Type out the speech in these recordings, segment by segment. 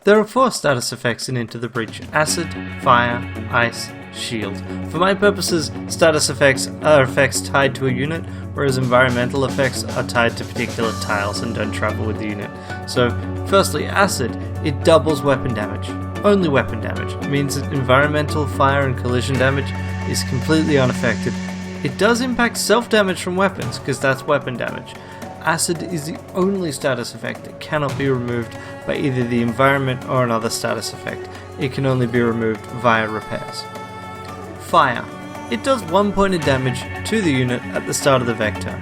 There are 4 status effects in Into the Breach: Acid, Fire, Ice, Shield. For my purposes, status effects are effects tied to a unit, whereas environmental effects are tied to particular tiles and don't travel with the unit. So, firstly, Acid. It doubles weapon damage. Only weapon damage. It means that environmental, fire, and collision damage is completely unaffected. It does impact self-damage from weapons, because that's weapon damage. Acid is the only status effect that cannot be removed by either the environment or another status effect. It can only be removed via repairs. Fire. It does 1 point of damage to the unit at the start of the vector.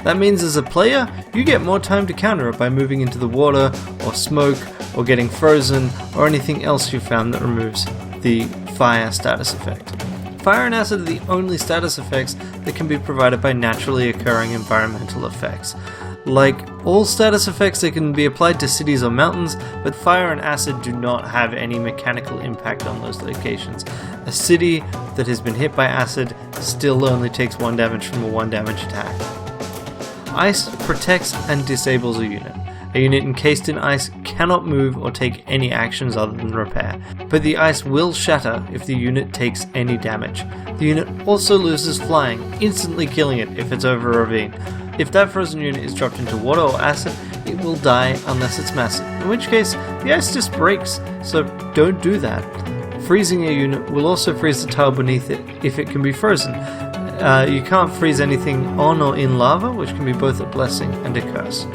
That means as a player, you get more time to counter it by moving into the water, or smoke, or getting frozen, or anything else you found that removes the fire status effect. Fire and acid are the only status effects that can be provided by naturally occurring environmental effects. Like all status effects, they can be applied to cities or mountains, but fire and acid do not have any mechanical impact on those locations. A city that has been hit by acid still only takes 1 damage from a 1 damage attack. Ice protects and disables a unit. A unit encased in ice cannot move or take any actions other than repair, but the ice will shatter if the unit takes any damage. The unit also loses flying, instantly killing it if it's over a ravine. If that frozen unit is dropped into water or acid, it will die unless it's massive, in which case the ice just breaks, so don't do that. Freezing a unit will also freeze the tile beneath it if it can be frozen. You can't freeze anything on or in lava, which can be both a blessing and a curse.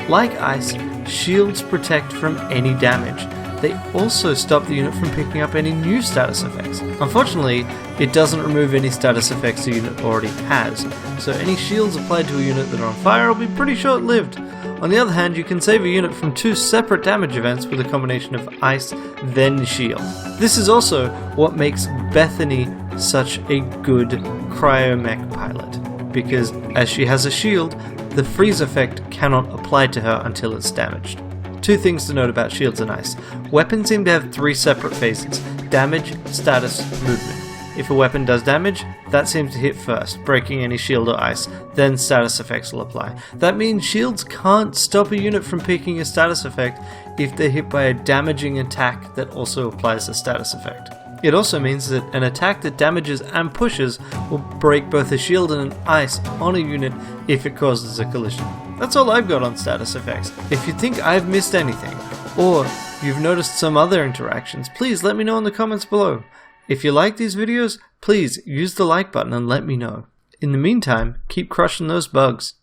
Like ice, shields protect from any damage. They also stop the unit from picking up any new status effects. Unfortunately, it doesn't remove any status effects the unit already has, so any shields applied to a unit that are on fire will be pretty short-lived. On the other hand, you can save a unit from 2 separate damage events with a combination of ice, then shield. This is also what makes Bethany such a good cryomech pilot, because as she has a shield, the freeze effect cannot apply to her until it's damaged. 2 things to note about shields and ice. Weapons seem to have 3 separate phases: damage, status, movement. If a weapon does damage, that seems to hit first, breaking any shield or ice, then status effects will apply. That means shields can't stop a unit from picking a status effect if they're hit by a damaging attack that also applies a status effect. It also means that an attack that damages and pushes will break both a shield and an ice on a unit if it causes a collision. That's all I've got on status effects. If you think I've missed anything, or you've noticed some other interactions, please let me know in the comments below. If you like these videos, please use the like button and let me know. In the meantime, keep crushing those bugs.